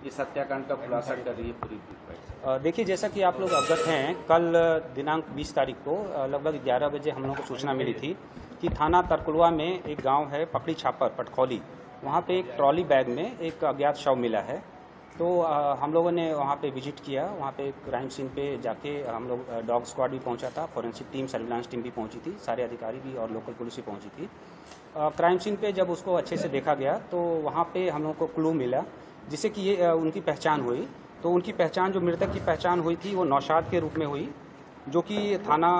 इस हत्याकांड का खुलासा कर रही है पूरी पुलिस? देखिए, जैसा कि आप लोग अवगत हैं, कल दिनांक 20 तारीख को लगभग 11 बजे हम लोगों को सूचना मिली थी कि थाना तरकुलवा में एक गांव है पकड़ी छापर पटखौली, वहां पे एक ट्रॉली बैग में एक अज्ञात शव मिला है। तो हम लोगों ने वहां पे विजिट किया। वहां पे क्राइम सीन पे जाके हम लोग डॉग स्क्वाड भी पहुंचा था, फोरेंसिक टीम, सर्विलांस टीम भी पहुंची थी, सारे अधिकारी भी और लोकल पुलिस भी पहुंची थी। क्राइम सीन पे जब उसको अच्छे से देखा गया तो वहाँ पे हम लोग को क्लू मिला जिससे कि ये उनकी पहचान हुई। तो उनकी पहचान, जो मृतक की पहचान हुई थी, वो नौशाद के रूप में हुई, जो कि थाना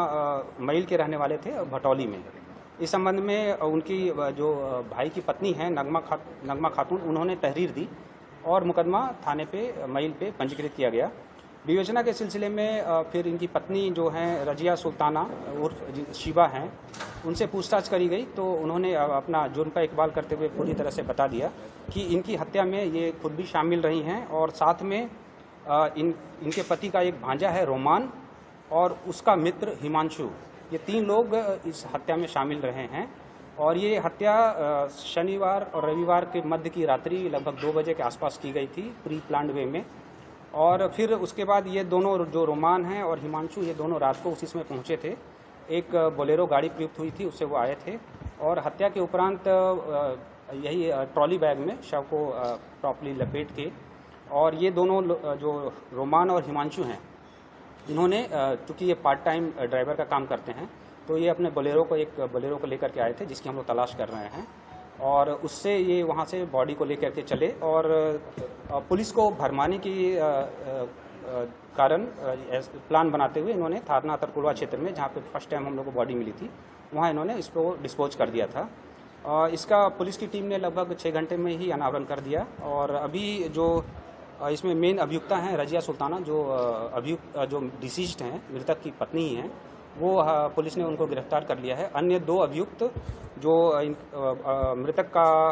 मईल के रहने वाले थे भटौली में। इस संबंध में उनकी जो भाई की पत्नी है नगमा खातून, उन्होंने तहरीर दी और मुकदमा थाने पे मईल पे पंजीकृत किया गया। विवेचना के सिलसिले में फिर इनकी पत्नी जो हैं रजिया सुल्ताना उर्फ शिवा हैं, उनसे पूछताछ करी गई तो उन्होंने अपना जुर्म का इकबाल करते हुए पूरी तरह से बता दिया कि इनकी हत्या में ये खुद भी शामिल रही हैं और साथ में इनके पति का एक भांजा है रोमान और उसका मित्र हिमांशु, ये 3 लोग इस हत्या में शामिल रहे हैं। और ये हत्या शनिवार और रविवार के मध्य की रात्रि लगभग 2 बजे के आसपास की गई थी, प्री प्लान्ड वे में। और फिर उसके बाद ये दोनों, जो रोमान हैं और हिमांशु, ये दोनों रात को उसी समय पहुंचे थे। एक बोलेरो गाड़ी प्रयुक्त हुई थी, उससे वो आए थे और हत्या के उपरांत यही ट्रॉली बैग में शव को प्रॉपर्ली लपेट के, और ये दोनों जो रोमान और हिमांशु हैं, इन्होंने, चूँकि ये पार्ट टाइम ड्राइवर का काम करते हैं, तो ये अपने बोलेरो को लेकर के आए थे, जिसकी हम लोग तलाश कर रहे हैं। और उससे ये वहाँ से बॉडी को लेकर के चले और पुलिस को भरमाने की कारण प्लान बनाते हुए इन्होंने थाना तरकुलवा क्षेत्र में, जहाँ पे फर्स्ट टाइम हम लोग को बॉडी मिली थी, वहाँ इन्होंने इसको डिस्पोज कर दिया था। इसका पुलिस की टीम ने लगभग 6 घंटे में ही अनावरण कर दिया। और अभी जो इसमें मेन अभियुक्ता हैं रजिया सुल्ताना, जो डिसीज्ड हैं, मृतक की पत्नी ही हैं, वो पुलिस ने उनको गिरफ्तार कर लिया है। अन्य 2 अभियुक्त, जो मृतक का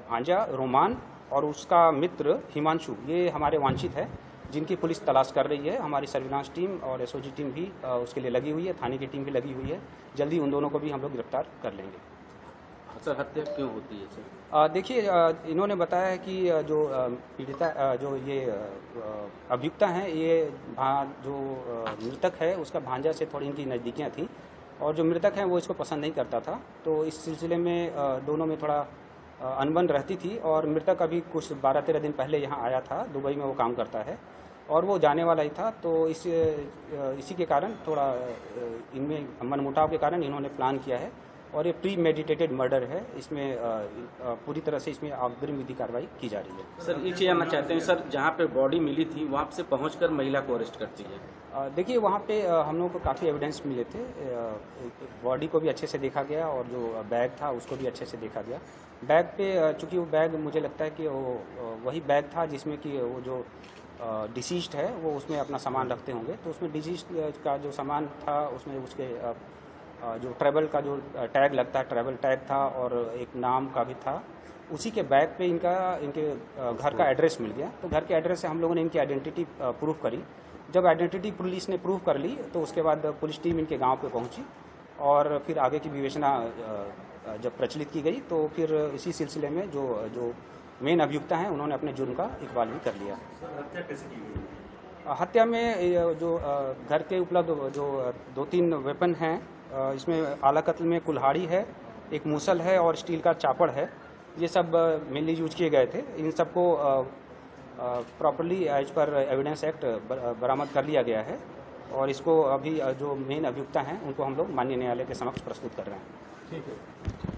भांजा रोमान और उसका मित्र हिमांशु, ये हमारे वांछित है, जिनकी पुलिस तलाश कर रही है। हमारी सर्विलांस टीम और एसओजी टीम भी उसके लिए लगी हुई है, थाने की टीम भी लगी हुई है। जल्दी उन दोनों को भी हम लोग गिरफ्तार कर लेंगे। सर, हत्या क्यों होती है सर? देखिए, इन्होंने बताया है कि जो पीड़िता, जो ये अभियुक्ता हैं, ये जो मृतक है उसका भांजा से थोड़ी इनकी नज़दीकियाँ थी और जो मृतक है वो इसको पसंद नहीं करता था। तो इस सिलसिले में दोनों में थोड़ा अनबन रहती थी। और मृतक अभी कुछ 12-13 दिन पहले यहाँ आया था, दुबई में वो काम करता है और वो जाने वाला ही था। तो इसी के कारण थोड़ा इनमें मनमुटाव के कारण इन्होंने प्लान किया है और ये प्री मेडिटेटेड मर्डर है। इसमें पूरी तरह से इसमें अग्रिम विधि कार्रवाई की जा रही है। सर, एक चीज़ जानना चाहते हैं सर, जहाँ पे बॉडी मिली थी वहाँ से पहुंचकर महिला को अरेस्ट करती है? देखिए, वहाँ पे हम लोगों को काफ़ी एविडेंस मिले थे। बॉडी को भी अच्छे से देखा गया और जो बैग था उसको भी अच्छे से देखा गया। बैग पे, चूँकि वो बैग, मुझे लगता है कि वो वही बैग था जिसमें कि वो जो डिसीज्ड है वो उसमें अपना सामान रखते होंगे। तो उसमें डिसीज्ड का जो सामान था उसमें उसके जो ट्रैवल का जो टैग लगता है, ट्रैवल टैग था और एक नाम का भी था। उसी के बैग पे इनके घर का एड्रेस मिल गया। तो घर के एड्रेस से हम लोगों ने इनकी आइडेंटिटी प्रूफ करी। जब आइडेंटिटी पुलिस ने प्रूफ कर ली तो उसके बाद पुलिस टीम इनके गांव पे पहुंची और फिर आगे की विवेचना जब प्रचलित की गई तो फिर इसी सिलसिले में जो मेन अभियुक्ता हैं उन्होंने अपने जुर्म का इकबाल भी कर लिया। हत्या कैसे की गई? हत्या में जो घर के उपलब्ध जो 2-3 वेपन हैं, इसमें आला कत्ल में कुल्हाड़ी है, एक मूसल है और स्टील का चापड़ है। ये सब मेनली यूज किए गए थे। इन सबको properly as per evidence act बरामद कर लिया गया है और इसको अभी जो मेन अभियुक्ता हैं उनको हम लोग माननीय न्यायालय के समक्ष प्रस्तुत कर रहे हैं। ठीक है।